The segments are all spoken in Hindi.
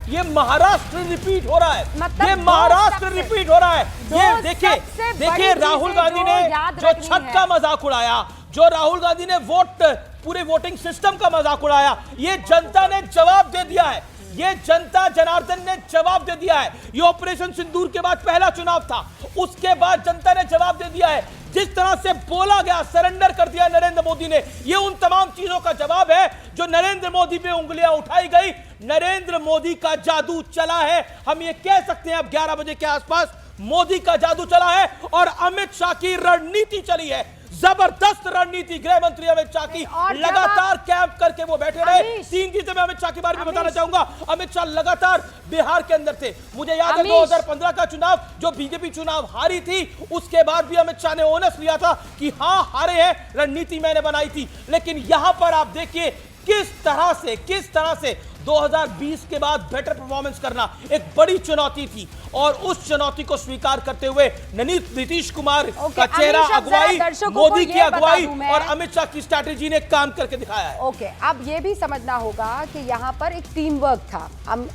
ये महाराष्ट्र रिपीट हो रहा है, मतलब ये महाराष्ट्र रिपीट हो रहा है। ये देखिए राहुल गांधी ने जो छत का मजाक उड़ाया, जो राहुल गांधी ने पूरे वोटिंग सिस्टम का मजाक उड़ाया, ये जनता ने जवाब दे दिया है। ये जनता जनार्दन ने जवाब दे दिया है। ये ऑपरेशन सिंदूर के बाद पहला चुनाव था, उसके बाद जनता ने जवाब दे दिया है। जिस तरह से बोला गया, सरेंडर कर दिया नरेंद्र मोदी ने, ये उन तमाम चीजों का जवाब है जो नरेंद्र मोदी पे उंगलियां उठाई गई। नरेंद्र मोदी का जादू चला है, हम ये कह सकते हैं। अब 11 बजे के आसपास मोदी का जादू चला है और अमित शाह की रणनीति चली है, जबरदस्त रणनीति। गृह मंत्री अमित शाह की लगातार कैंप करके वो बैठे रहे। 3 चीजें मैं अमित शाह के बारे में बताना चाहूंगा। अमित शाह लगातार बिहार के अंदर थे। मुझे याद है 2015 का चुनाव, जो बीजेपी चुनाव हारी थी, उसके बाद भी अमित शाह ने ओनस लिया था कि हां हारे हैं, रणनीति मैंने बनाई थी। लेकिन यहां पर आप देखिए किस तरह से 2020 के बाद बेटर परफॉर्मेंस करना एक बड़ी चुनौती थी, और उस चुनौती को स्वीकार करते हुए नीतीश कुमार का चेहरा, अगुवाई, मोदी की अगुवाई और अमित शाह की स्ट्रैटेजी ने काम करके दिखाया है। ओके, अब ये भी समझना होगा कि यहाँ पर एक टीम वर्क था।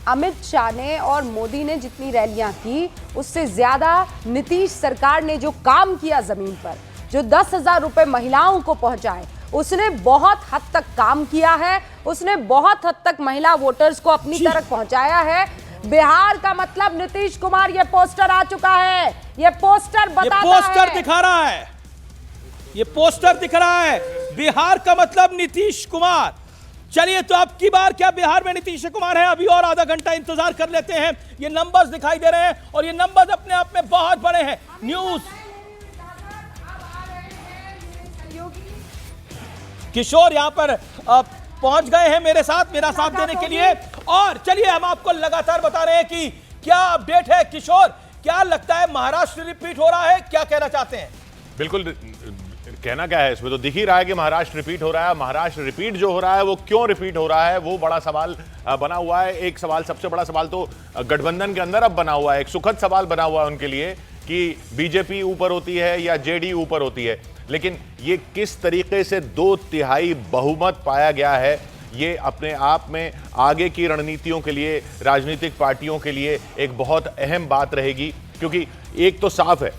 अमित शाह ने और मोदी ने जितनी रैलियां की, उससे ज्यादा नीतीश सरकार ने जो काम किया जमीन पर, जो 10,000 रुपए महिलाओं को पहुंचाए, उसने बहुत हद तक काम किया है। उसने बहुत हद तक महिला वोटर्स को अपनी तरफ पहुंचाया है। बिहार का मतलब नीतीश कुमार, ये पोस्टर आ चुका है, ये पोस्टर बताता है, ये पोस्टर दिखा रहा है, ये पोस्टर दिख रहा है। बिहार का मतलब नीतीश कुमार। चलिए, तो अब की बार क्या बिहार में नीतीश कुमार है? अभी और आधा घंटा इंतजार कर लेते हैं। ये नंबर्स दिखाई दे रहे हैं और ये नंबर्स अपने आप में बहुत बड़े हैं। न्यूज किशोर यहां पर पहुंच गए हैं मेरे साथ, मेरा साथ देने के लिए। और चलिए, हम आपको लगातार बता रहे हैं कि क्या अपडेट है। किशोर, क्या लगता है, महाराष्ट्र रिपीट हो रहा है? क्या कहना चाहते हैं? बिल्कुल, कहना क्या है, इसमें तो दिख ही रहा है कि महाराष्ट्र रिपीट हो रहा है। महाराष्ट्र रिपीट जो हो रहा है, वो क्यों रिपीट हो रहा है, वो बड़ा सवाल बना हुआ है। एक सवाल, सबसे बड़ा सवाल तो गठबंधन के अंदर अब बना हुआ है। एक सुखद सवाल बना हुआ है उनके लिए कि बीजेपी ऊपर होती है या जेडीयू ऊपर होती है। लेकिन ये किस तरीके से 2/3 बहुमत पाया गया है, ये अपने आप में आगे की रणनीतियों के लिए, राजनीतिक पार्टियों के लिए एक बहुत अहम बात रहेगी। क्योंकि एक तो साफ है,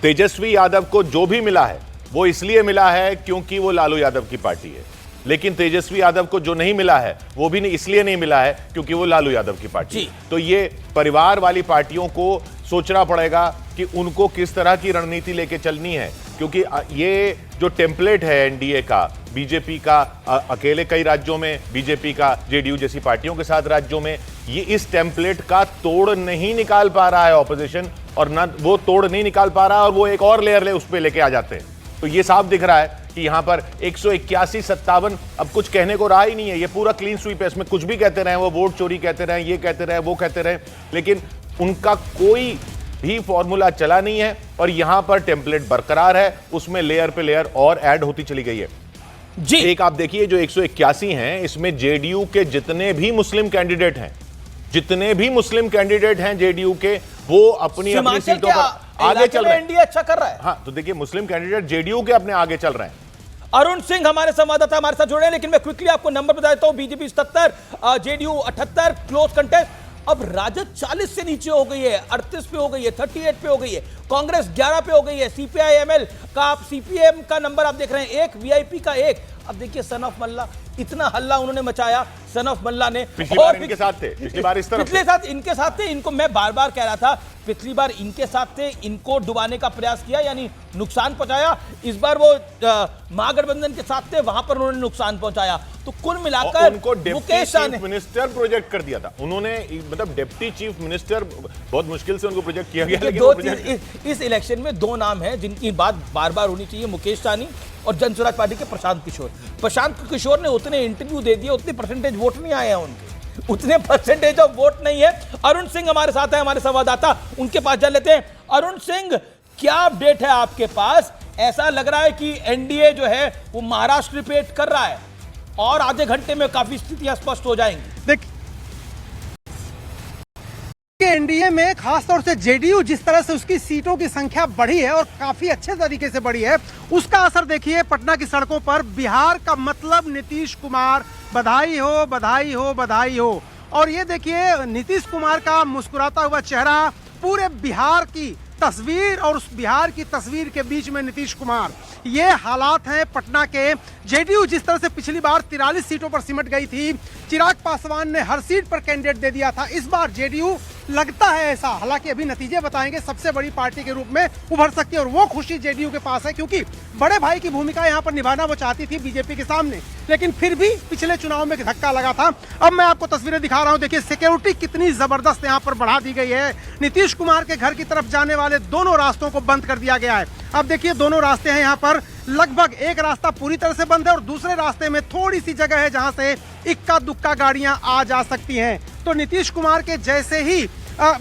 तेजस्वी यादव को जो भी मिला है वो इसलिए मिला है क्योंकि वो लालू यादव की पार्टी है। लेकिन तेजस्वी यादव को जो नहीं मिला है वो भी इसलिए नहीं मिला है क्योंकि वो लालू यादव की पार्टी है। तो ये परिवार वाली पार्टियों को सोचना पड़ेगा कि उनको किस तरह की रणनीति लेके चलनी है। क्योंकि ये जो टेम्पलेट है एनडीए का, बीजेपी का अकेले कई राज्यों में, बीजेपी का जेडीयू जैसी पार्टियों के साथ राज्यों में, ये इस टेम्पलेट का तोड़ नहीं निकाल पा रहा है ऑपोजिशन, और ना वो तोड़ नहीं निकाल पा रहा है और वो एक और लेयर उस पर लेके आ जाते हैं। तो ये साफ दिख रहा है कि यहाँ पर 181-57 अब कुछ कहने को रहा ही नहीं है। ये पूरा क्लीन स्वीप है। इसमें कुछ भी कहते रहे, वो वोट चोरी कहते रहे, ये कहते रहे, वो कहते रहे, लेकिन उनका कोई भी फॉर्मूला चला नहीं है। और यहां पर टेम्पलेट बरकरार है, उसमें लेयर पे लेयर और ऐड होती चली गई है जी। एक आप देखिए, जो 181 हैं, इसमें जेडीयू के जितने भी मुस्लिम कैंडिडेट हैं, जेडीयू के, वो अपनी अपनी सीटों पर आगे चल रहे हैं। एनडीए अच्छा कर रहा है। हाँ, तो देखिए, मुस्लिम कैंडिडेट जेडीयू के अपने आगे चल रहे हैं। अरुण सिंह हमारे संवाददाता हमारे साथ जुड़े हैं, लेकिन मैं क्विकली आपको नंबर बता देता हूं। BJP 77, JDU 78, close contest. अब राजद 40 से नीचे हो गई है, 38 पे हो गई है, 38 पे हो गई है, कांग्रेस 11 पे हो गई है, सीपीआई-एमएल का, आप सीपीएम का नंबर आप देख रहे हैं 1, वीआईपी का 1। अब देखिए सन ऑफ मल्ला, इतना हल्ला उन्होंने मचाया सन ऑफ मल्ला ने। पिछली बार इनके साथ थे, पिछली बार इस तरफ, पिछले साथ इनके साथ थे। इनको मैं बार बार कह रहा था, पिछली बार इनके साथ थे, इनको डुबाने का प्रयास किया, यानी नुकसान पहुंचाया। इस बार वो महागठबंधन के साथ थे, वहां पर उन्होंने नुकसान पहुंचाया। तो कुल मिलाकर उनको डिप्टी चीफ मिनिस्टर प्रोजेक्ट कर दिया था उन्होंने, मतलब डिप्टी चीफ मिनिस्टर बहुत मुश्किल से उनको प्रोजेक्ट किया गया। लेकिन इस इलेक्शन में 2 नाम हैं जिनकी बात बार बार होनी चाहिए, मुकेश सहनी और जन स्वराज पार्टी के प्रशांत किशोर। प्रशांत किशोर ने उतने इंटरव्यू दे दिए, उतने परसेंटेज वोट नहीं आए हैं उनके, उतने परसेंटेज ऑफ वोट नहीं है। अरुण सिंह हमारे साथ है, हमारे संवाददाता, उनके पास चल लेते हैं। अरुण सिंह, क्या अपडेट है आपके पास? ऐसा लग रहा है कि एनडीए जो है वो महाराष्ट्र रिपीट कर रहा है और आधे घंटे में काफी स्थितियां स्पष्ट हो जाएंगी। देखिए, एनडीए में खासतौर से जेडीयू जिस तरह से उसकी सीटों की संख्या बढ़ी है और काफी अच्छे तरीके से बढ़ी है, उसका असर देखिए पटना की सड़कों पर। बिहार का मतलब नीतीश कुमार, बधाई हो, बधाई हो, बधाई हो। और ये देखिए नीतीश कुमार का मुस्कुराता हुआ चेहरा, पूरे बिहार की तस्वीर और उस बिहार की तस्वीर के बीच में नीतीश कुमार। ये हालात हैं पटना के। जेडीयू जिस तरह से पिछली बार 43 सीटों पर सिमट गई थी, चिराग पासवान ने हर सीट पर कैंडिडेट दे दिया था, इस बार जेडीयू लगता है ऐसा, हालांकि अभी नतीजे बताएंगे, सबसे बड़ी पार्टी के रूप में उभर सकती है और वो खुशी जेडीयू के पास है क्योंकि बड़े भाई की भूमिका यहां पर निभाना वो चाहती थी बीजेपी के सामने, लेकिन फिर भी पिछले चुनाव में धक्का लगा था। अब मैं आपको तस्वीरें दिखा रहा हूं, देखिए सिक्योरिटी कितनी जबरदस्त यहां पर बढ़ा दी गई है। नीतीश कुमार के घर की तरफ जाने वाले दोनों रास्तों को बंद कर दिया गया है। अब देखिए दोनों रास्ते हैं यहाँ पर, लगभग एक रास्ता पूरी तरह से बंद है और दूसरे रास्ते में थोड़ी सी जगह है जहां से इक्का दुक्का गाड़ियां आ जा सकती हैं। तो नीतीश कुमार के जैसे ही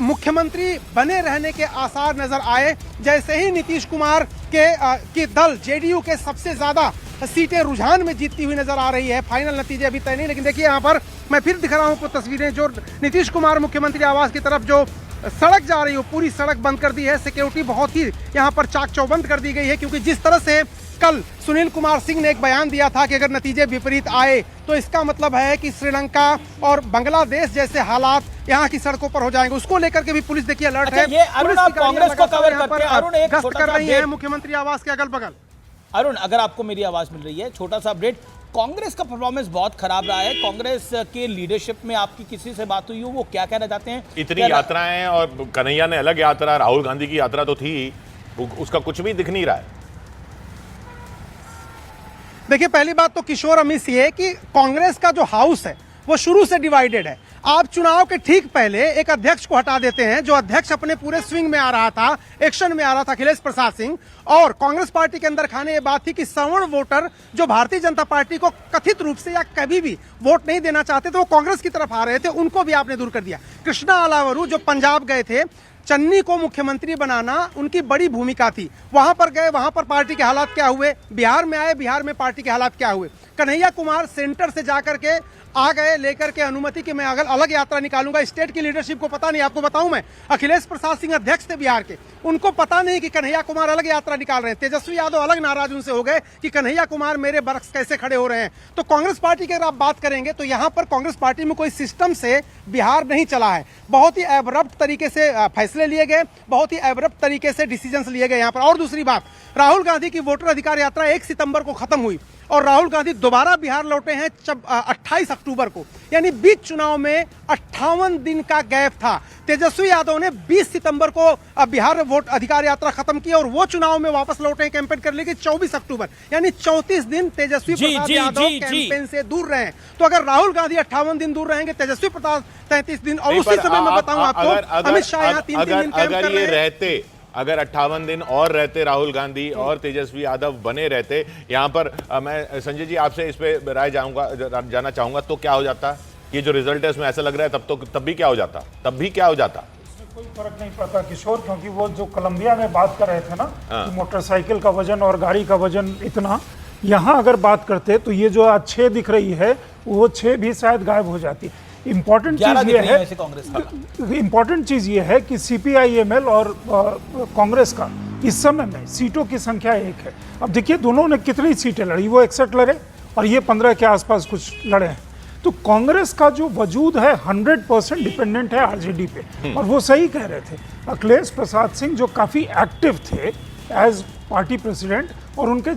मुख्यमंत्री बने रहने के आसार नजर आए, जैसे ही नीतीश कुमार के दल जेडीयू के सबसे ज्यादा सीटें रुझान में जीतती हुई नजर आ रही है। फाइनल नतीजे अभी तय नहीं, लेकिन देखिए यहाँ पर मैं फिर दिखा रहा हूँ आपको तस्वीरें, जो नीतीश कुमार मुख्यमंत्री आवास की तरफ जो सड़क जा रही हो, पूरी सड़क बंद कर दी है। सिक्योरिटी बहुत ही यहाँ पर चाक चौबंद कर दी गई है क्योंकि जिस तरह से कल सुनील कुमार सिंह ने एक बयान दिया था कि अगर नतीजे विपरीत आए तो इसका मतलब है कि श्रीलंका और बांग्लादेश जैसे हालात यहाँ की सड़कों पर हो जाएंगे, उसको लेकर के भी पुलिस देखिए अलर्ट है। ये अरुण, आप कांग्रेस को कवर करते हैं। अरुण, एक गश्त छोटा कर सा रही है अपडेट। मुख्यमंत्री आवास के अगल बगल। अरुण, अगर आपको मेरी आवाज मिल रही है, छोटा सा अपडेट, कांग्रेस का परफॉर्मेंस बहुत खराब रहा है। कांग्रेस के लीडरशिप में आपकी किसी से बात हुई हो, वो क्या कहना चाहते हैं? इतनी यात्राएं और कन्हैया ने अलग यात्रा, राहुल गांधी की यात्रा तो थी, उसका कुछ भी दिख नहीं रहा है। देखिए पहली बात तो किशोर अमीश ये कि कांग्रेस का जो हाउस है वो शुरू से डिवाइडेड है। आप चुनाव के ठीक पहले एक अध्यक्ष को हटा देते हैं, जो अध्यक्ष अपने पूरे स्विंग में आ रहा था, एक्शन में आ रहा था, अखिलेश प्रसाद सिंह, और कांग्रेस पार्टी के अंदर खाने ये बात थी कि सवर्ण वोटर जो भारतीय जनता पार्टी को कथित रूप से या कभी भी वोट नहीं देना चाहते थे, वो कांग्रेस की तरफ आ रहे थे, उनको भी आपने दूर कर दिया। कृष्णा अलावरू जो पंजाब गए थे, चन्नी को मुख्यमंत्री बनाना उनकी बड़ी भूमिका थी, वहां पर गए, वहां पर पार्टी के हालात क्या हुए, बिहार में आए, बिहार में पार्टी के हालात क्या हुए। कन्हैया कुमार सेंटर से जाकर के आ गए लेकर के अनुमति कि मैं अगर अलग यात्रा निकालूंगा। स्टेट की लीडरशिप को पता नहीं, आपको बताऊं मैं, अखिलेश प्रसाद सिंह अध्यक्ष थे बिहार के, उनको पता नहीं कि कन्हैया कुमार अलग यात्रा निकाल रहे हैं। तेजस्वी यादव अलग नाराज उनसे हो गए कि कन्हैया कुमार मेरे बरक्स कैसे खड़े हो रहे हैं। तो कांग्रेस पार्टी की अगर आप बात करेंगे तो यहाँ पर कांग्रेस पार्टी में कोई सिस्टम से बिहार नहीं चला है। बहुत ही एब्रप्ट तरीके से फैसले लिए गए, बहुत ही एब्रप्ट तरीके से डिसीजंस लिए गए यहाँ पर। और दूसरी बात, राहुल गांधी की वोटर अधिकार यात्रा 1 सितंबर को खत्म हुई और राहुल गांधी दोबारा बिहार लौटे हैं 28 अक्टूबर को, यानी बीच चुनाव में 58 दिन का गैप था। तेजस्वी यादव ने 20 सितंबर को बिहार वोट अधिकार यात्रा खत्म की और वो चुनाव में वापस लौटे कैंपेन कर लेके 24 अक्टूबर, यानी 34 दिन तेजस्वी प्रसाद यादव कैंपेन से दूर रहे। तो अगर राहुल गांधी 58 दिन दूर रहेंगे, तेजस्वी प्रसाद 33 दिन, और उसी समय मैं बताऊं आपको अमित शाह यहाँ 3-3 दिन कैंप कर रहे हैं। अगर 58 दिन और रहते, राहुल गांधी और तेजस्वी यादव बने रहते यहाँ पर, मैं संजय जी आपसे इस पे राय जाना चाहूंगा, तो क्या हो जाता? ये जो रिजल्ट है उसमें ऐसा लग रहा है तब भी क्या हो जाता? इसमें कोई फर्क नहीं पड़ता किशोर, क्योंकि वो जो कोलंबिया में बात कर रहे थे ना कि मोटरसाइकिल का वजन और गाड़ी का वजन इतना, यहाँ अगर बात करते तो ये जो आज 6 दिख रही है वो 6 भी शायद गायब हो जाती। इम्पोर्टेंट चीज ये है कि CPI-ML और कांग्रेस का इस समय में सीटों की संख्या 1 है। अब देखिए दोनों ने कितनी सीटें लड़ी, वो 61 लड़े और ये 15 के आसपास कुछ लड़े हैं। तो कांग्रेस का जो वजूद है 100% डिपेंडेंट है आरजेडी पे, और वो सही कह रहे थे। अखिलेश प्रसाद सिंह जो काफ़ी एक्टिव थे एज पार्टी प्रेसिडेंट, और उनके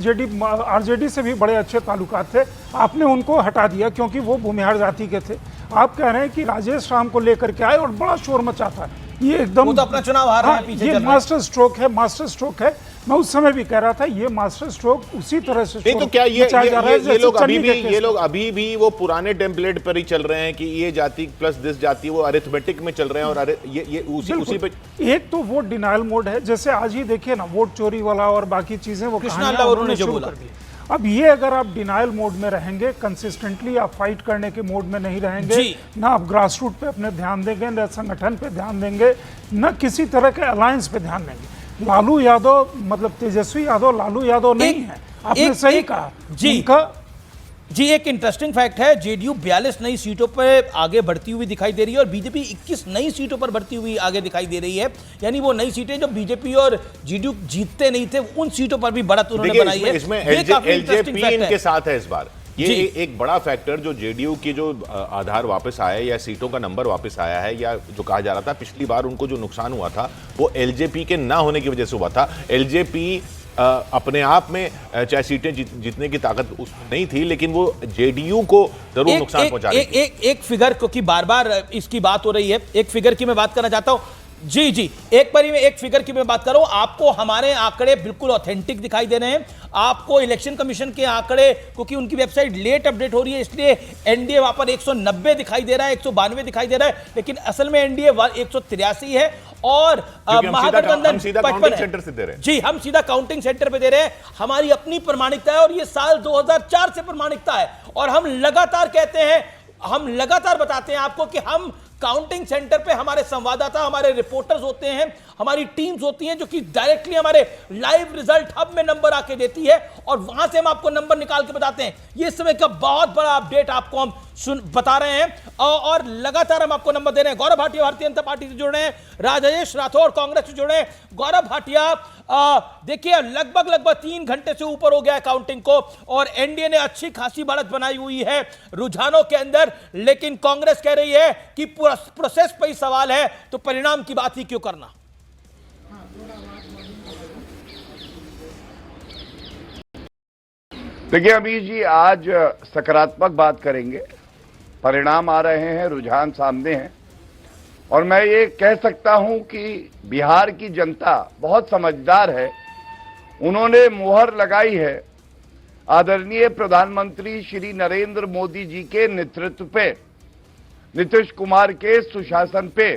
आरजेडी से भी बड़े अच्छे ताल्लुकात थे, आपने उनको हटा दिया क्योंकि वो भूमिहार जाति के थे। आप कह रहे हैं कि राजेश राम को लेकर के आए और बड़ा शोर मचा था, ये एकदम, वो तो अपना चुनाव हार रहे हैं, पीछे ये मास्टर स्ट्रोक है। मैं उस समय भी कह रहा था ये मास्टर स्ट्रोक उसी तरह से नहीं, तो क्या ये लोग अभी भी वो पुराने टेम्पलेट पर ही चल रहे हैं कि ये जाति प्लस दिस जाति, वो अरिथमेटिक में चल रहे हैं, और ये उसी पे एक तो वोट डिनायल मोड है, जैसे आज ही देखिए ना वोट चोरी वाला और बाकी चीजें वो कृष्णा शुरू कर दी। अब ये अगर आप डिनायल मोड में रहेंगे, कंसिस्टेंटली आप फाइट करने के मोड में नहीं रहेंगे, ना आप ग्रास रूट पे अपने ध्यान देंगे, न संगठन पे ध्यान देंगे, न किसी तरह के अलायंस पे ध्यान देंगे। लालू यादव मतलब तेजस्वी यादव लालू यादव नहीं है, आपने सही कहा जी। एक इंटरेस्टिंग फैक्ट है, जेडीयू 42 नई सीटों पर आगे बढ़ती हुई दिखाई दे रही है और बीजेपी 21 नई सीटों पर बढ़ती हुई आगे दिखाई दे रही है। यानी वो नई सीटें जो बीजेपी और जेडीयू जीतते नहीं थे, उन सीटों पर भी बढ़त उन्होंने बनाई है। इसमें एलजेपी इनके साथ है इस बार, ये जी। एक बड़ा फैक्टर जो जेडीयू की जो आधार वापस आया या सीटों का नंबर वापस आया है, या जो कहा जा रहा था पिछली बार उनको जो नुकसान हुआ था वो एलजेपी के ना होने की वजह से हुआ था। एलजेपी अपने आप में चाहे सीटें जीतने की ताकत उसमें नहीं थी, लेकिन वो जेडीयू को जरूर नुकसान पहुंचा रही थी। एक फिगर, क्योंकि बार बार इसकी बात हो रही है, एक फिगर की मैं बात करना चाहता हूं। जी जी, एक बारी में एक फिगर की मैं बात करूं, आपको हमारे आंकड़े बिल्कुल ऑथेंटिक दिखाई दे रहे हैं। आपको इलेक्शन कमीशन के आंकड़े, क्योंकि उनकी वेबसाइट लेट अपडेट हो रही है, इसलिए एनडीए वहां पर 190 दिखाई दे रहा है, 192 दिखाई दे रहा है, लेकिन असल में एनडीए 183 है और महागठबंधन 55 सेंटर से दे रहे हैं। जी, हम सीधा काउंटिंग सेंटर पे दे रहे हैं। हमारी अपनी प्रमाणिकता है और ये साल 2004 से प्रमाणिकता है, और हम लगातार कहते हैं, हम लगातार बताते हैं आपको कि हम काउंटिंग सेंटर पे, हमारे संवाददाता, हमारे रिपोर्टर्स होते हैं, हमारी टीम्स होती हैं जो कि डायरेक्टली हमारे लाइव रिजल्ट हब में नंबर आके देती है, और वहां से हम आपको नंबर निकाल के बताते हैं। ये समय का बहुत बड़ा अपडेट आपको हम बता रहे हैं, और लगातार हम आपको नंबर दे रहे हैं। गौरव भाटिया भारतीय जनता पार्टी से जुड़ रहे हैं, राजेश राठौर कांग्रेस से जुड़ रहे हैं। गौरव भाटिया, देखिए लगभग 3 घंटे से ऊपर हो गया है काउंटिंग को, और एनडीए ने अच्छी खासी बढ़त बनाई हुई है रुझानों के अंदर, लेकिन कांग्रेस कह रही है कि प्रोसेस पर ही सवाल है, तो परिणाम की बात ही क्यों करना। देखिए अमीश जी, आज सकारात्मक बात करेंगे। परिणाम आ रहे हैं, रुझान सामने हैं, और मैं ये कह सकता हूं कि बिहार की जनता बहुत समझदार है। उन्होंने मुहर लगाई है आदरणीय प्रधानमंत्री श्री नरेंद्र मोदी जी के नेतृत्व पे, नीतीश कुमार के सुशासन पे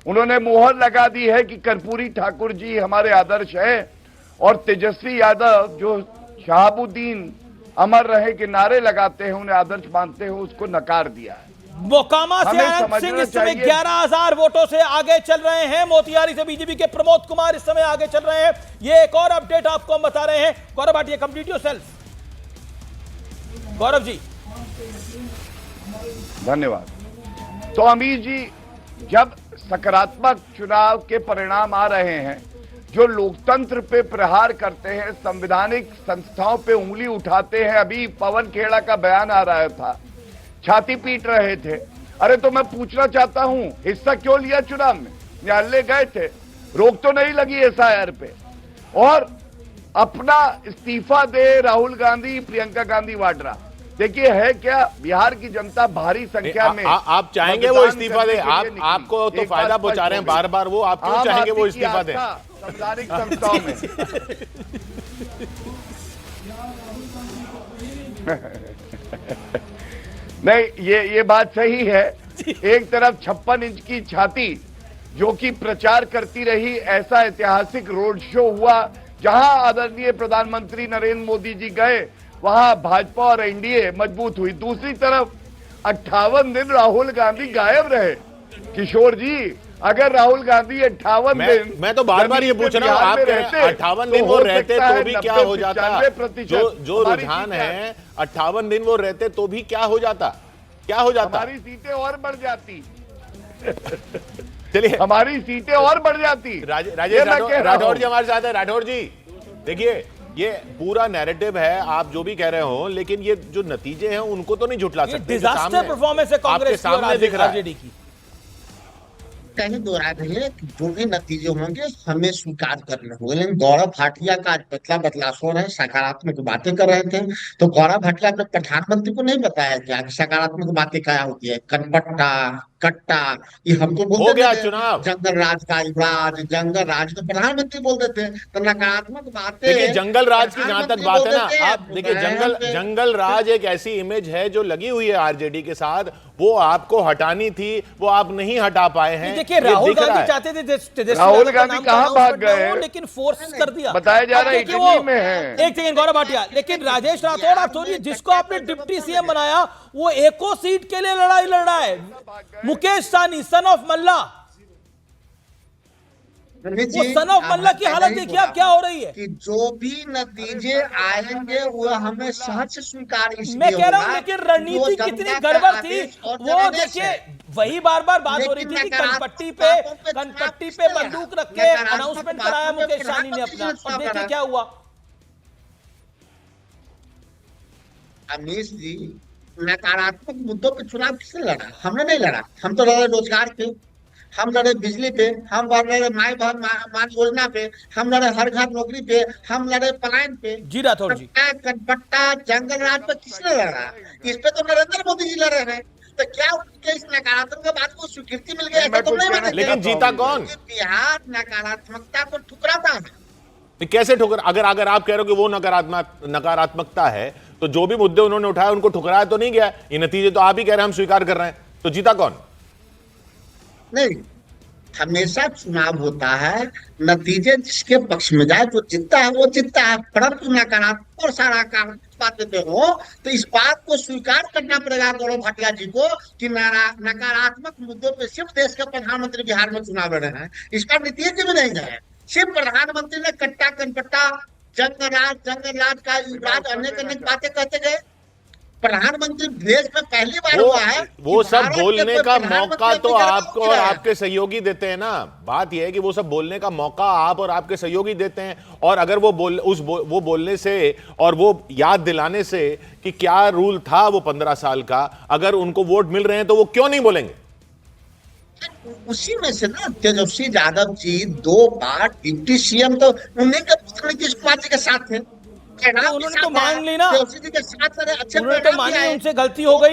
उन्होंने मुहर लगा दी है कि कर्पूरी ठाकुर जी हमारे आदर्श हैं, और तेजस्वी यादव जो शहाबुद्दीन अमर रहे के नारे लगाते हैं, उन्हें आदर्श मानते हैं, उसको नकार दिया है। मोकामा से अनंत सिंह इस समय 11,000 वोटों से आगे चल रहे हैं। मोतिहारी से बीजेपी के प्रमोद कुमार इस समय आगे चल रहे हैं। ये एक और अपडेट आपको हम बता रहे हैं। Gaurav Bhatia, complete yourself. गौरव जी, धन्यवाद। तो अमीर जी, जब सकारात्मक चुनाव के परिणाम आ रहे हैं, जो लोकतंत्र पे प्रहार करते हैं, संवैधानिक संस्थाओं पे उंगली उठाते हैं, अभी पवन खेड़ा का बयान आ रहा था, छाती पीट रहे थे। अरे तो मैं पूछना चाहता हूं, हिस्सा क्यों लिया चुनाव में? न्यायालय गए थे, रोक तो नहीं लगी एसआईआर पे, और अपना इस्तीफा दे राहुल गांधी, प्रियंका गांधी वाड्रा। देखिए है क्या, बिहार की जनता भारी संख्या में आप चाहेंगे वो इस्तीफा दे? आपको तो फायदा पहुंचा रहे हैं बार बार वो, आप क्यों चाहेंगे वो इस्तीफा दे? संवैधानिक संस्थाओं में नहीं, ये बात सही है। एक तरफ 56 इंच की छाती जो कि प्रचार करती रही, ऐसा ऐतिहासिक रोड शो हुआ जहां आदरणीय प्रधानमंत्री नरेंद्र मोदी जी गए, वहां भाजपा और एनडीए मजबूत हुई। दूसरी तरफ 58 दिन राहुल गांधी गायब रहे। किशोर जी, अगर राहुल गांधी 58 दिन, मैं तो बार बार ये पूछ रहा हूं, आप 58 दिन वो रहते तो भी क्या हो जाता? जो रुझान है 58 दिन वो रहते तो भी क्या हो जाता? क्या हो जाता? हमारी सीटें और बढ़ जाती। चलिए, हमारी सीटें और बढ़ जाती। राजेश राठौर जी हमारे साथ है। राठौर जी, देखिए ये पूरा नैरेटिव है, आप जो भी कह रहे हो, लेकिन ये जो नतीजे हैं उनको तो नहीं झुटला सकते। डिजास्टर परफॉर्मेंस है कांग्रेस के सामने दिख रहा है। कहीं दो राय नहीं है कि जो भी नतीजे होंगे हमें स्वीकार करने होंगे। लेकिन गौरव भाटिया का आज बतला सो रहे, सकारात्मक बातें कर रहे थे, तो गौरव भाटिया ने प्रधानमंत्री को नहीं बताया क्या कि सकारात्मक बातें क्या होती है? कनपट्टा, कट्टा, ये हमको बोलते गया थे चुनाव, जंगल राज का राज, जंगल राज तो प्रधानमंत्री बोलते थे। तो नकारात्मक बातें, देखिए जंगल राज की जहां तक बात है ना, आप देखिए जंगल राज एक ऐसी इमेज है जो लगी हुई है आरजेडी के साथ, वो आपको हटानी थी, वो आप नहीं हटा पाए हैं। देखिए राहुल गांधी चाहते थे, राहुल गांधी कहां भाग गए, लेकिन फोर्स कर दिया। बताया जा रहा है इटली में है। एक सेकंड गौरव भाटिया, लेकिन राजेश राठौर, आप सोचिए, जिसको आपने डिप्टी सीएम बनाया वो एको सीट के लिए लड़ाई लड़ रहा है। मुकेश साहनी, सन ऑफ मल्ला, वो सन ऑफ मल्ला की हालत देखिए आप क्या हो रही है। कि जो भी नतीजे आएंगे वो हमें सहज स्वीकार इसलिए मैं कह रहा हूं, होगा लेकिन रणनीति कितनी गड़बड़ थी वो देखिए। वही बार बार बात हो रही थी कि कनपट्टी पे बंदूक रख के अनाउंसमेंट कराया मुकेश साहनी ने अपना, और देखिए क्या हुआ। अमीश जी, नकारात्मक मुद्दों पे चुनाव किसने लड़ा? हमने नहीं लड़ा। हम तो लड़े रोजगार पे, हम लड़े बिजली पे, हम लड़े माई बहन मान योजना पे, हम लड़े हर घर नौकरी पे, हम लड़े पलायन पे। जी राठौर जी, कनपट्टा जंगल राज पे किसने लड़ा? इस पे तो नरेंद्र मोदी जी लड़े हैं। तो क्या उनके इस नकारात्मक बात को स्वीकृति मिल गई? ऐसा तो नहीं मानेंगे। लेकिन जीता कौन? बिहार नकारात्मकता को ठुकराता है। कैसे ठुकर? अगर आप कह रहे हो कि वो नकारात्मकता है, तो जो भी मुद्दे उन्होंने उठाए उनको ठुकराया तो नहीं गया। ये नतीजे तो आप ही कह रहे हैं हम स्वीकार कर रहे हैं, तो जीता कौन? नहीं, हमेशा चुनाव होता है, नतीजे जिसके पक्ष में जाए जो जीतता है वो जीतता है। परंतु नकारात्मक और सकारात्मक बातें पे हो तो इस बात को स्वीकार करना पड़ेगा गौरव भाटिया जी को कि नकारात्मक मुद्दों पे सिर्फ देश के प्रधानमंत्री बिहार में चुनाव लड़ रहे हैं। इसका नतीजे भी नहीं गए। सिर्फ प्रधानमंत्री ने कट्टा कनपट्टा जंगल राज का युवराज अनेक बातें कहते गए। प्रधानमंत्री देश में पहली बार हुआ है वो कि सब भारत के बोलने कोई का प्रधानमंत्री मौका तो अपनी जगह आपको पर और रहा है। आपके सहयोगी देते हैं ना। बात यह है कि वो सब बोलने का मौका आप और आपके सहयोगी देते हैं, और अगर वो बोलने से और वो याद दिलाने से कि क्या रूल था वो 15 साल का, अगर उनको वोट मिल रहे हैं तो वो क्यों नहीं बोलेंगे? उसी में से ना तेजस्वी यादव जी 2 बार डिप्टी सीएम तो उन्हीं के पुत्र नीतीश कुमार जी के साथ थे। उन्होंने तो मान ली ना, तेजस्वी जी के साथ अच्छे उन्होंने तो परिणाम भी मानी आए। उनसे गलती हो गई।